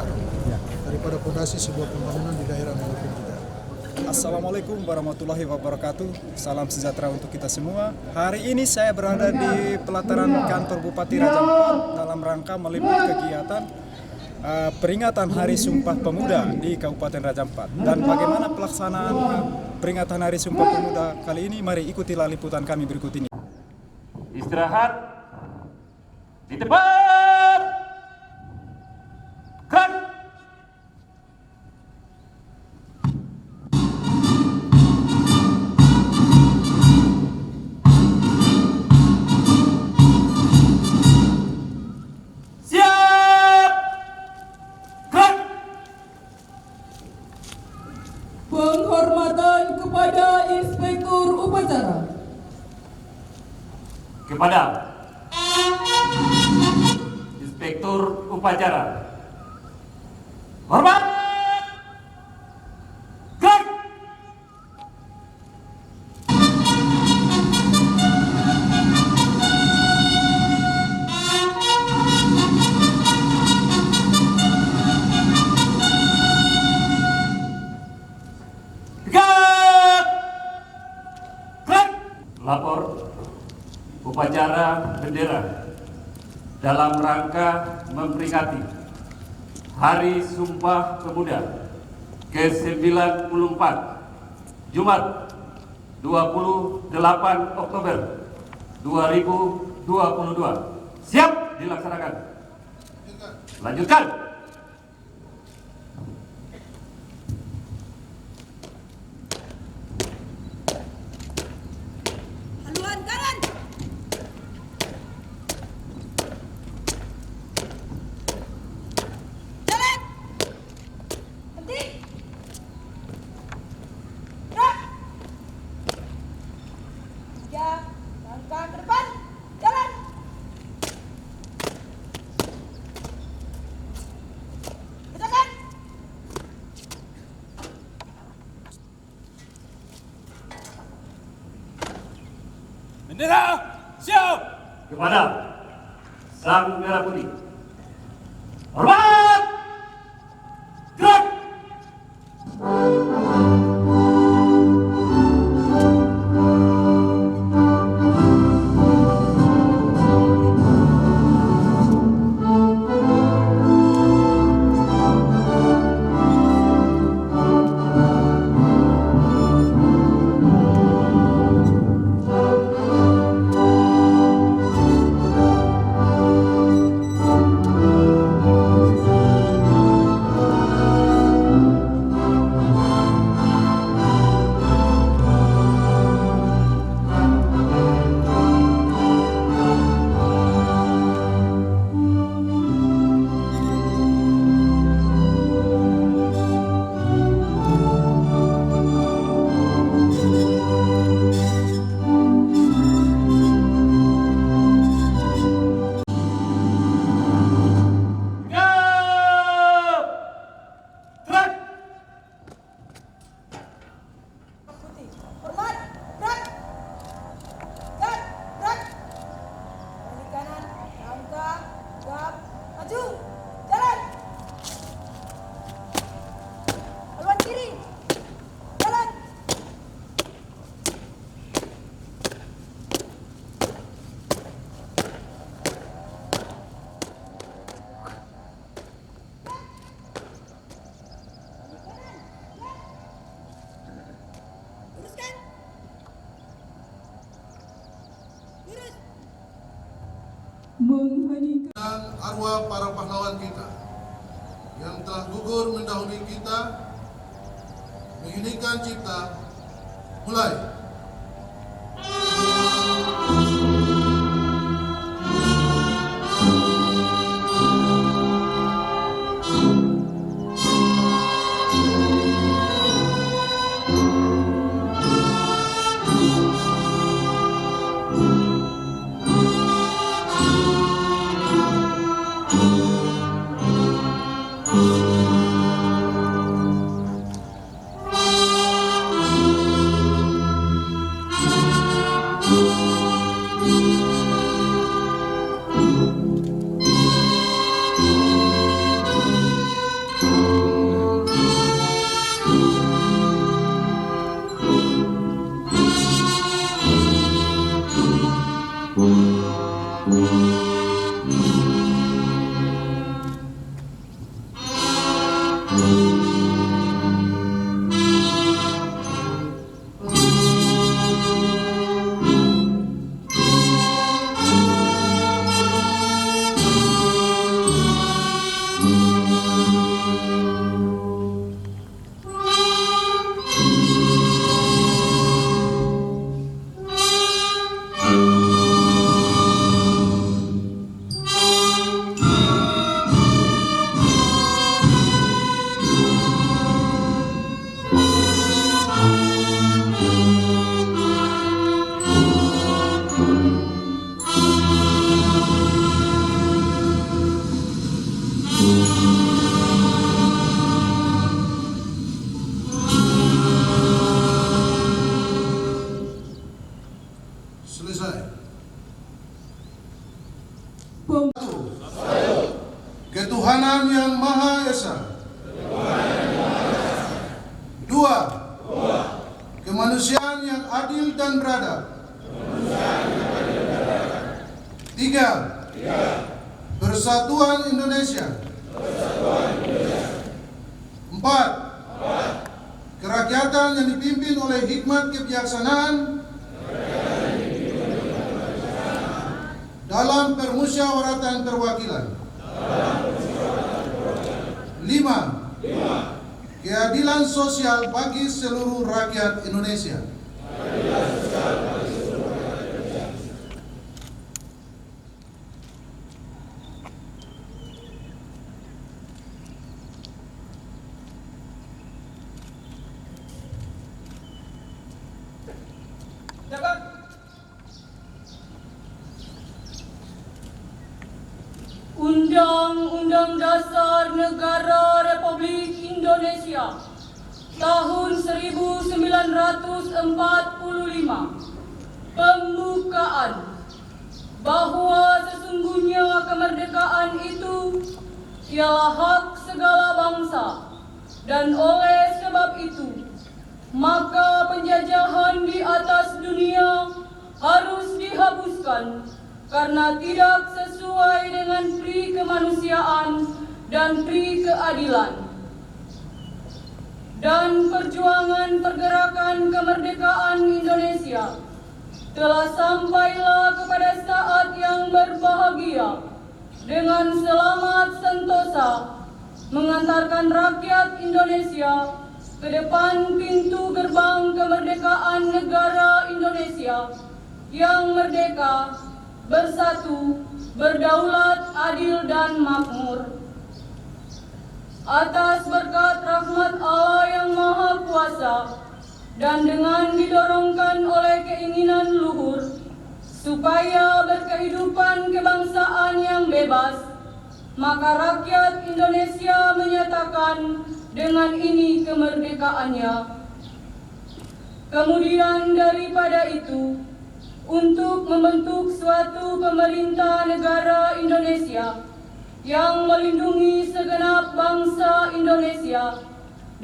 pilar daripada fondasi sebuah pembangunan di daerah maupun di daerah. Assalamualaikum warahmatullahi wabarakatuh. Salam sejahtera untuk kita semua. Hari ini saya berada di pelataran kantor Bupati Raja Ampat dalam rangka meliput kegiatan peringatan Hari Sumpah Pemuda di Kabupaten Raja Ampat. Dan bagaimana pelaksanaan peringatan Hari Sumpah Pemuda kali ini? Mari ikutilah liputan kami berikut ini. Istirahat di tempat. Gerak. Siap. Gerak. Penghormatan kepada Inspektur Upacara. Kepada Inspektur Upacara. Hormat. Gerak. Gerak. Gerak. Lapor upacara bendera dalam rangka memperingati Hari Sumpah Pemuda ke-94 Jumat 28 Oktober 2022. Siap dilaksanakan. Lanjutkan. Haluan kanan. Jalan. Henti. Gerak. 3 langkah ke depan. Jalan. Gerakkan. Bendera siap. Kepada Sang Merah Putih. Hormat. Gerak. Putih. Hormat. Gerak. Gerak. Gerak. Balik kanan. Langkah. Gap. Maju. Jalan. Haluan kiri. Jalan. Luruskan. Lurus. Mengheningkan. Dan arwah para pahlawan kita yang telah gugur mendahului kita, menginginkan cipta, mulai. Esa. 2. Kemanusiaan yang adil dan beradab. 3. Persatuan Indonesia. 4. Kerakyatan yang dipimpin oleh hikmat kebijaksanaan dalam permusyawaratan perwakilan. 5. Keadilan sosial bagi seluruh rakyat Indonesia. Jagat. Undang-Undang Dasar Negara Republik Indonesia tahun 1945 pembukaan bahwa sesungguhnya kemerdekaan itu ialah hak segala bangsa, dan oleh sebab itu maka penjajahan di atas dunia harus dihapuskan karena tidak sesuai dengan pri kemanusiaan dan pri keadilan. Dan perjuangan pergerakan kemerdekaan Indonesia telah sampailah kepada saat yang berbahagia dengan selamat sentosa mengantarkan rakyat Indonesia ke depan pintu gerbang kemerdekaan negara Indonesia yang merdeka, bersatu, berdaulat, adil, dan makmur. Atas berkat rahmat Allah yang Maha Kuasa dan dengan didorongkan oleh keinginan luhur supaya berkehidupan kebangsaan yang bebas, maka rakyat Indonesia menyatakan dengan ini kemerdekaannya. Kemudian daripada itu, untuk membentuk suatu pemerintah negara Indonesia yang melindungi segenap bangsa Indonesia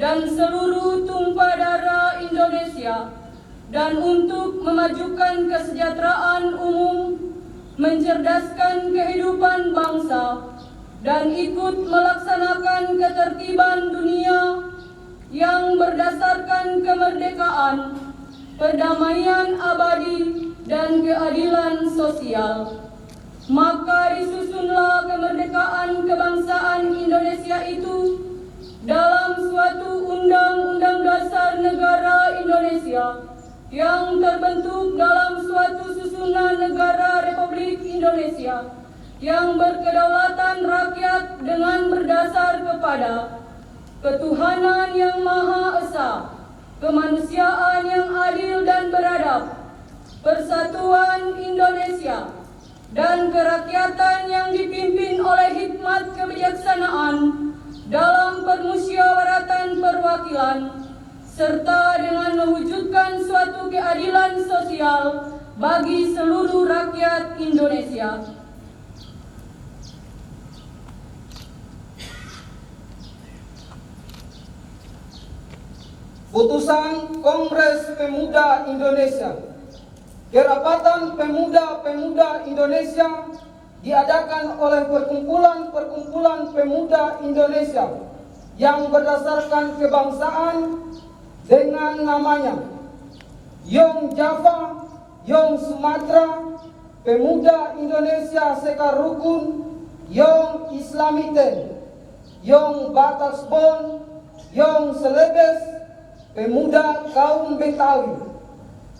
dan seluruh tumpah darah Indonesia, dan untuk memajukan kesejahteraan umum, mencerdaskan kehidupan bangsa, dan ikut melaksanakan ketertiban dunia yang berdasarkan kemerdekaan, perdamaian abadi, dan keadilan sosial. Maka disusunlah kemerdekaan kebangsaan Indonesia itu dalam suatu Undang-Undang Dasar Negara Indonesia yang terbentuk dalam suatu susunan negara Republik Indonesia yang berkedaulatan rakyat dengan berdasar kepada ketuhanan yang Maha Esa, kemanusiaan yang adil dan beradab, persatuan Indonesia, dan kerakyatan yang dipimpin oleh hikmat kebijaksanaan dalam permusyawaratan perwakilan, serta dengan mewujudkan suatu keadilan sosial bagi seluruh rakyat Indonesia. Putusan Kongres Pemuda Indonesia. Kerapatan Pemuda-Pemuda Indonesia diadakan oleh perkumpulan-perkumpulan pemuda Indonesia yang berdasarkan kebangsaan dengan namanya Yong Java, Yong Sumatera, Pemuda Indonesia Sekar Rukun, Yong Islamiten, Yong Batasbon, Yong Selebes, Pemuda Kaum Betawi,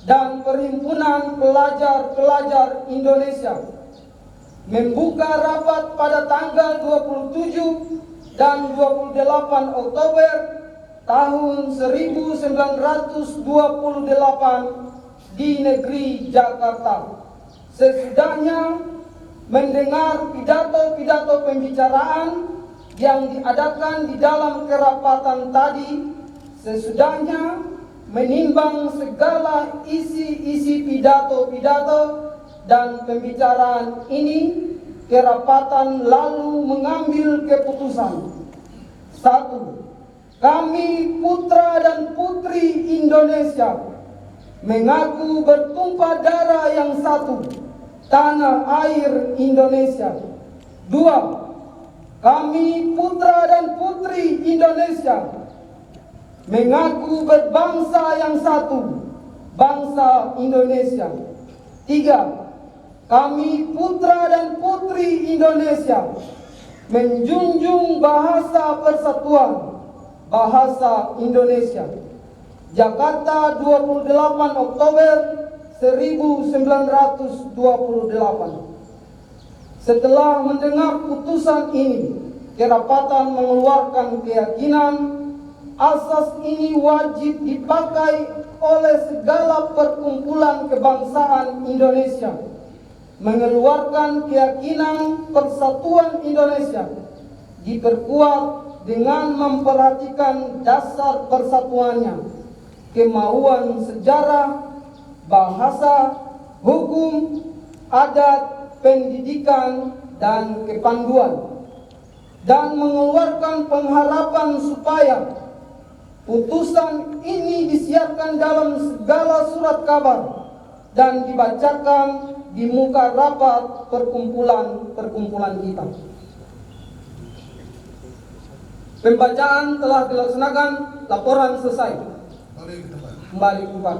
dan Perhimpunan Pelajar-Pelajar Indonesia membuka rapat pada tanggal 27 dan 28 Oktober tahun 1928 di negeri Jakarta. Sesudahnya mendengar pidato-pidato pembicaraan yang diadakan di dalam kerapatan tadi, sesudahnya menimbang segala isi-isi pidato-pidato dan pembicaraan ini, kerapatan lalu mengambil keputusan Satu, kami putra dan putri Indonesia mengaku bertumpah darah yang satu, tanah air Indonesia. Dua, kami putra dan putri Indonesia mengaku berbangsa yang satu, bangsa Indonesia. Tiga, kami putra dan putri Indonesia menjunjung bahasa persatuan, bahasa Indonesia. Jakarta, 28 Oktober 1928. Setelah mendengar putusan ini, kerapatan mengeluarkan keyakinan asas ini wajib dipakai oleh segala perkumpulan kebangsaan Indonesia. Mengeluarkan keyakinan persatuan Indonesia diperkuat dengan memperhatikan dasar persatuannya, kemauan sejarah, bahasa, hukum, adat, pendidikan, dan kepanduan, dan mengeluarkan pengharapan supaya putusan ini disiarkan dalam segala surat kabar dan dibacakan di muka rapat perkumpulan kita. Pembacaan telah dilaksanakan, laporan selesai. Kembali ke tempat.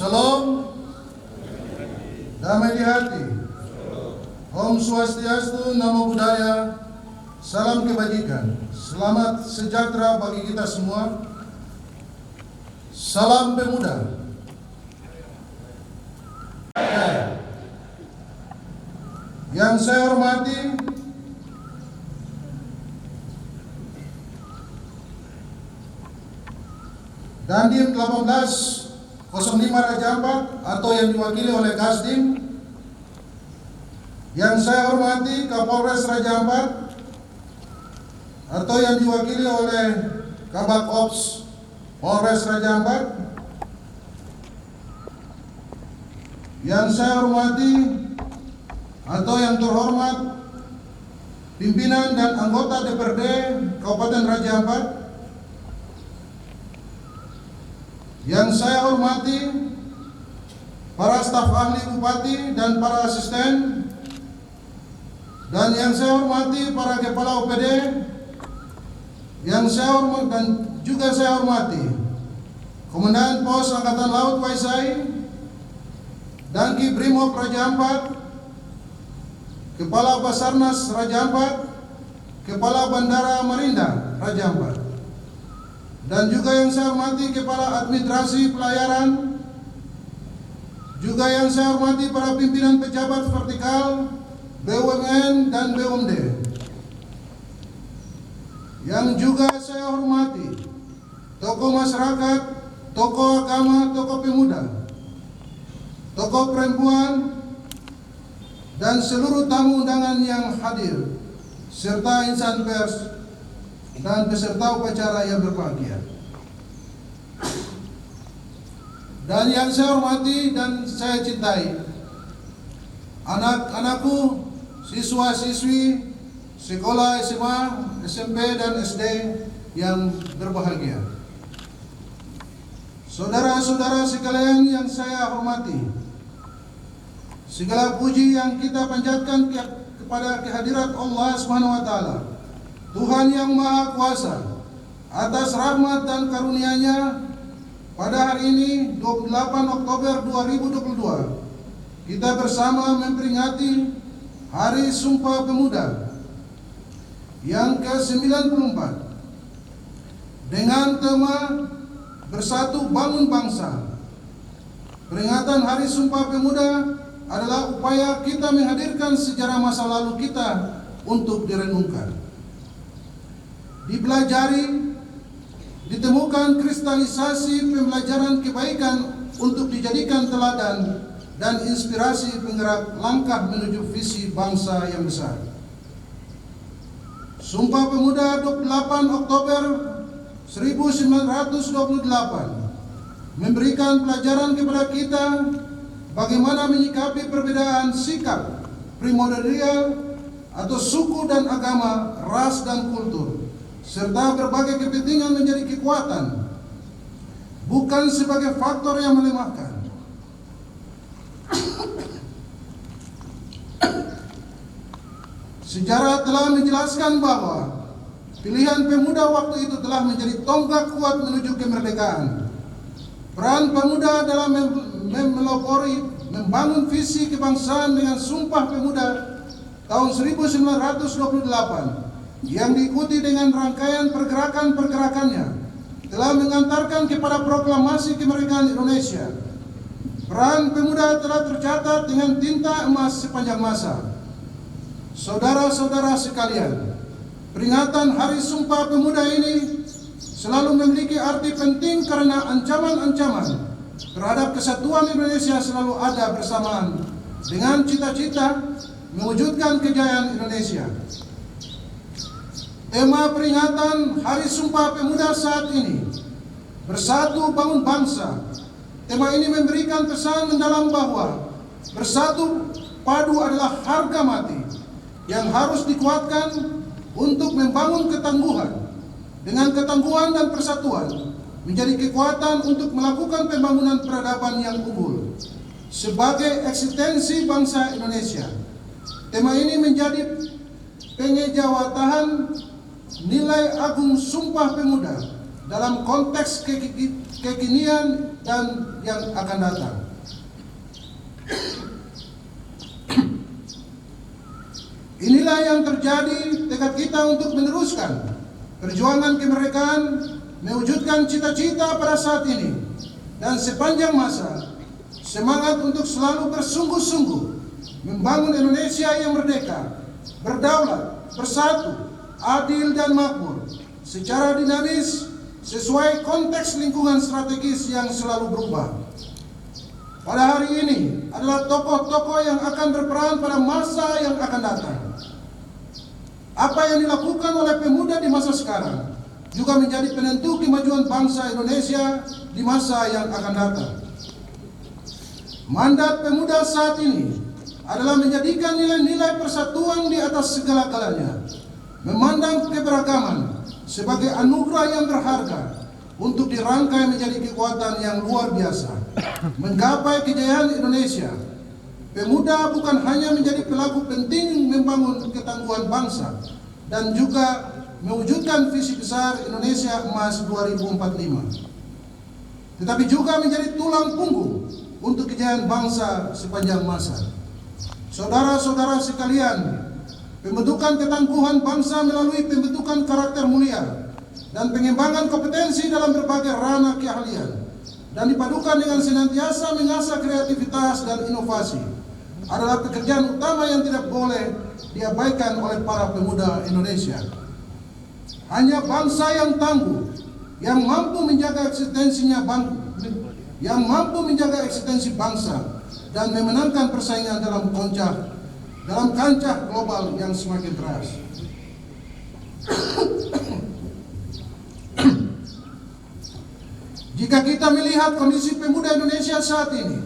Salam, damai di hati. Om Swastiastu, Namo Buddhaya, salam kebajikan. Selamat sejahtera bagi kita semua. Salam pemuda. Yang saya hormati Dandim 1805 Raja Ampat atau yang diwakili oleh Kasdim. Yang saya hormati Kapolres Raja Ampat atau yang diwakili oleh Kabak Ops Polres Raja Ampat. Yang saya hormati atau yang terhormat pimpinan dan anggota DPRD Kabupaten Raja Ampat. Yang saya hormati para staf ahli bupati dan para asisten, dan yang saya hormati para kepala OPD, yang saya hormati dan juga saya hormati Komandan Pos Angkatan Laut Waisai, Danki Brimob Raja Ampat, Kepala Basarnas Raja Ampat, Kepala Bandara Marinda Raja Ampat, dan juga yang saya hormati Kepala Administrasi Pelayaran, juga yang saya hormati para pimpinan pejabat vertikal BUMN dan BUMD. Yang juga saya hormati tokoh masyarakat, tokoh agama, tokoh pemuda, tokoh perempuan, dan seluruh tamu undangan yang hadir, serta insan pers dan peserta upacara yang berbahagia. Dan yang saya hormati dan saya cintai, anak-anakku, siswa-siswi sekolah SMA, SMP, dan SD yang berbahagia. Saudara-saudara sekalian yang saya hormati, segala puji yang kita panjatkan kepada kehadirat Allah SWT, Tuhan yang Maha Kuasa, atas rahmat dan karunia-Nya. Pada hari ini 28 Oktober 2022, kita bersama memperingati Hari Sumpah Pemuda yang ke-94 dengan tema Bersatu Bangun Bangsa. Peringatan Hari Sumpah Pemuda adalah upaya kita menghadirkan sejarah masa lalu kita untuk direnungkan, dipelajari, ditemukan kristalisasi pembelajaran kebaikan untuk dijadikan teladan dan inspirasi penggerak langkah menuju visi bangsa yang besar. Sumpah Pemuda 28 Oktober 1928 memberikan pelajaran kepada kita bagaimana menyikapi perbedaan sikap primordial atau suku dan agama, ras dan kultur, serta berbagai kepentingan menjadi kekuatan, bukan sebagai faktor yang melemahkan. Sejarah telah menjelaskan bahwa pilihan pemuda waktu itu telah menjadi tonggak kuat menuju kemerdekaan. Peran pemuda dalam memelopori membangun visi kebangsaan dengan Sumpah Pemuda tahun 1928 yang diikuti dengan rangkaian pergerakan-pergerakannya telah mengantarkan kepada proklamasi kemerdekaan Indonesia. Peran pemuda telah tercatat dengan tinta emas sepanjang masa. Saudara-saudara sekalian, peringatan Hari Sumpah Pemuda ini selalu memiliki arti penting karena ancaman-ancaman terhadap kesatuan Indonesia selalu ada bersamaan dengan cita-cita mewujudkan kejayaan Indonesia. Tema peringatan Hari Sumpah Pemuda saat ini, Bersatu Bangun Bangsa. Tema ini memberikan pesan mendalam bahwa bersatu padu adalah harga mati yang harus dikuatkan untuk membangun ketangguhan. Dengan ketangguhan dan persatuan menjadi kekuatan untuk melakukan pembangunan peradaban yang unggul sebagai eksistensi bangsa Indonesia. Tema ini menjadi pengejawatahan nilai agung Sumpah Pemuda dalam konteks kekinian dan yang akan datang. Inilah yang terjadi tekad kita untuk meneruskan perjuangan kemerdekaan, mewujudkan cita-cita pada saat ini dan sepanjang masa, semangat untuk selalu bersungguh-sungguh membangun Indonesia yang merdeka, berdaulat, bersatu, adil dan makmur, secara dinamis sesuai konteks lingkungan strategis yang selalu berubah. Pada hari ini adalah tokoh-tokoh yang akan berperan pada masa yang akan datang. Apa yang dilakukan oleh pemuda di masa sekarang juga menjadi penentu kemajuan bangsa Indonesia di masa yang akan datang. Mandat pemuda saat ini adalah menjadikan nilai-nilai persatuan di atas segala-galanya, memandang keberagaman sebagai anugerah yang berharga untuk dirangkai menjadi kekuatan yang luar biasa, menggapai kejayaan Indonesia. Pemuda bukan hanya menjadi pelaku penting membangun ketangguhan bangsa dan juga mewujudkan visi besar Indonesia Emas 2045, tetapi juga menjadi tulang punggung untuk kejayaan bangsa sepanjang masa. Saudara-saudara sekalian, pembentukan ketangguhan bangsa melalui pembentukan karakter mulia dan pengembangan kompetensi dalam berbagai ranah keahlian dan dipadukan dengan senantiasa mengasah kreativitas dan inovasi adalah pekerjaan utama yang tidak boleh diabaikan oleh para pemuda Indonesia. Hanya bangsa yang tangguh, yang mampu menjaga eksistensi bangsa dan memenangkan persaingan dalam dalam kancah global yang semakin keras. Jika kita melihat kondisi pemuda Indonesia saat ini,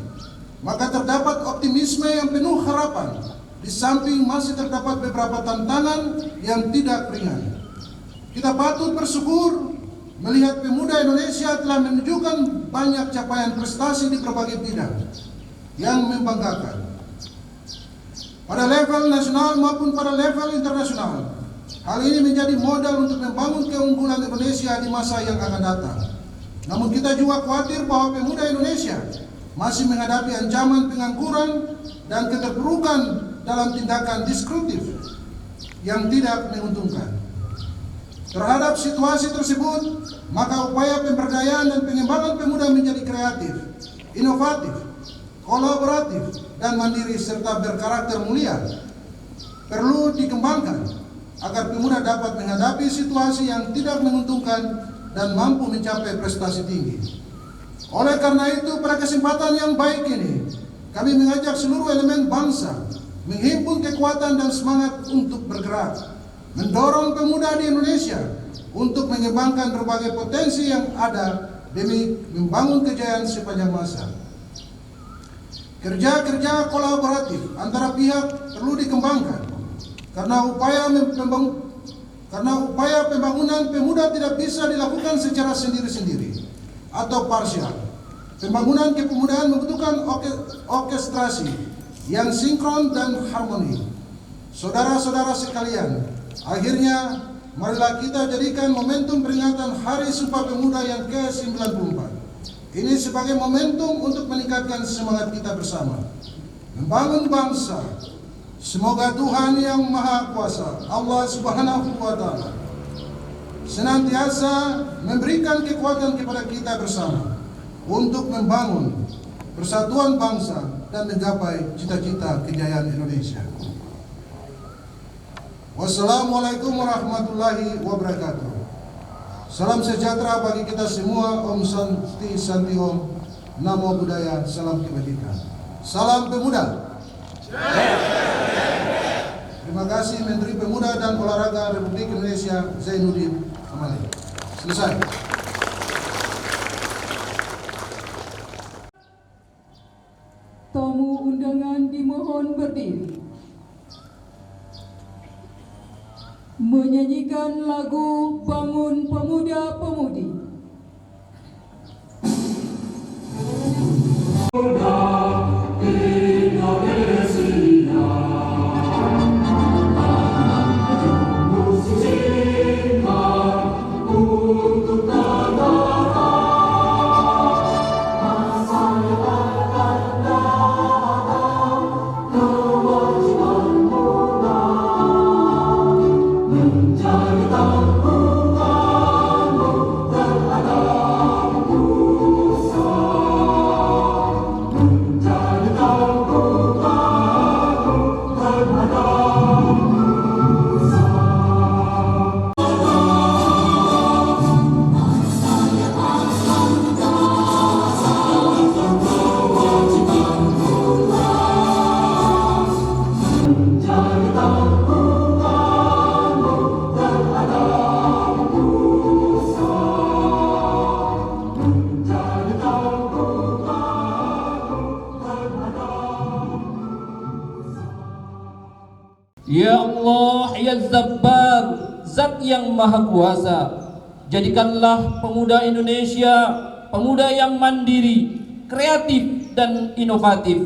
maka terdapat optimisme yang penuh harapan, di samping masih terdapat beberapa tantangan yang tidak ringan. Kita patut bersyukur melihat pemuda Indonesia telah menunjukkan banyak capaian prestasi di berbagai bidang yang membanggakan, pada level nasional maupun pada level internasional. Hal ini menjadi modal untuk membangun keunggulan Indonesia di masa yang akan datang. Namun kita juga khawatir bahwa pemuda Indonesia masih menghadapi ancaman pengangguran dan keterpurukan dalam tindakan destruktif yang tidak menguntungkan. Terhadap situasi tersebut, maka upaya pemberdayaan dan pengembangan pemuda menjadi kreatif, inovatif, kolaboratif, dan mandiri serta berkarakter mulia perlu dikembangkan agar pemuda dapat menghadapi situasi yang tidak menguntungkan dan mampu mencapai prestasi tinggi. Oleh karena itu, pada kesempatan yang baik ini, kami mengajak seluruh elemen bangsa menghimpun kekuatan dan semangat untuk bergerak, mendorong pemuda di Indonesia untuk mengembangkan berbagai potensi yang ada demi membangun kejayaan sepanjang masa. Kerja-kerja kolaboratif antara pihak perlu dikembangkan karena upaya pembangunan pemuda tidak bisa dilakukan secara sendiri-sendiri atau parsial. Pembangunan kepemudaan membutuhkan orkestrasi yang sinkron dan harmoni. Saudara-saudara sekalian, akhirnya marilah kita jadikan momentum peringatan Hari Sumpah Pemuda yang ke-94 ini sebagai momentum untuk meningkatkan semangat kita bersama, membangun bangsa. Semoga Tuhan yang Maha Kuasa, Allah Subhanahu wa Ta'ala, senantiasa memberikan kekuatan kepada kita bersama untuk membangun persatuan bangsa dan menggapai cita-cita kejayaan Indonesia. Wassalamualaikum warahmatullahi wabarakatuh. Salam sejahtera bagi kita semua. Om Santi Santi Om. Namo Buddhaya. Salam kebajikan. Salam pemuda. Terima kasih Menteri Pemuda dan Olahraga Republik Indonesia Zainuddin Amali. Selesai. Tamu undangan dimohon berdiri. Menyanyikan lagu Bangun Pemuda Pemudi. Ya Allah, ya Zabbar, Zat yang Maha Kuasa, jadikanlah pemuda Indonesia pemuda yang mandiri, kreatif dan inovatif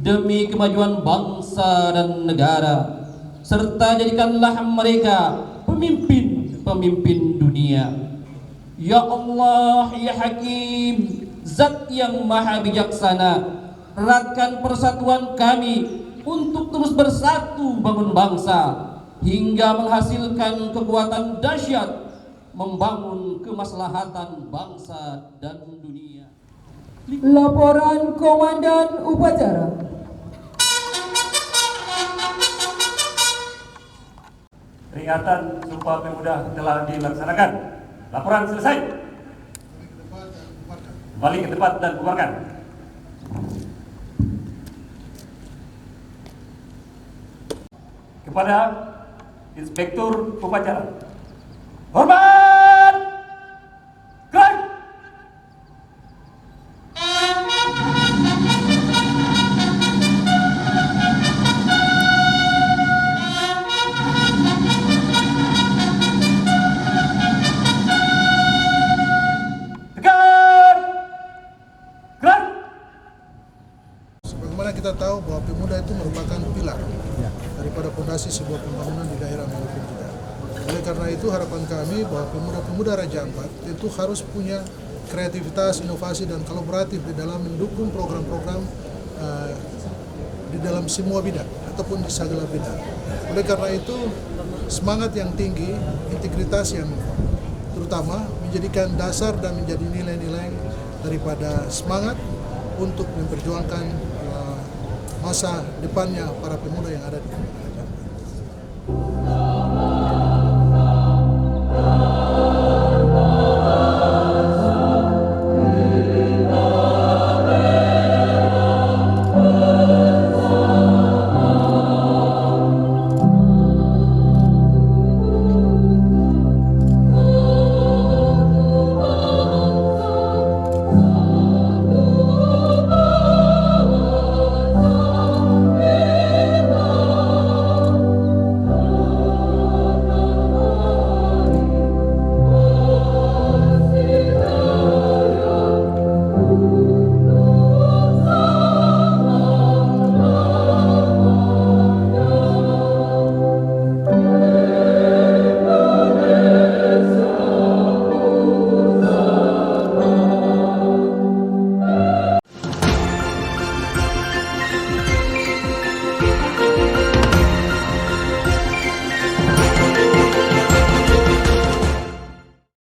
demi kemajuan bangsa dan negara, serta jadikanlah mereka pemimpin dunia. Ya Allah, ya Hakim, Zat yang Maha Bijaksana, eratkan persatuan kami untuk terus bersatu bangun bangsa hingga menghasilkan kekuatan dahsyat membangun kemaslahatan bangsa dan dunia. Laporan Komandan Upacara. Peringatan Sumpah Pemuda telah dilaksanakan. Laporan selesai. Kembali ke tempat dan bubarkan. kepada Inspektur Upacara. Hormat! Gerak! Tegak! Gerak! Sebagaimana kita tahu bahwa pemuda itu merupakan pilar daripada fondasi sebuah pembangunan di daerah maupun tidak. Oleh karena itu harapan kami bahwa pemuda-pemuda Raja Ampat itu harus punya kreativitas, inovasi dan kolaboratif di dalam mendukung program-program di dalam semua bidang ataupun di segala bidang. Oleh karena itu semangat yang tinggi, integritas yang terutama menjadikan dasar dan menjadi nilai-nilai daripada semangat untuk memperjuangkan masa depannya para pemuda yang ada di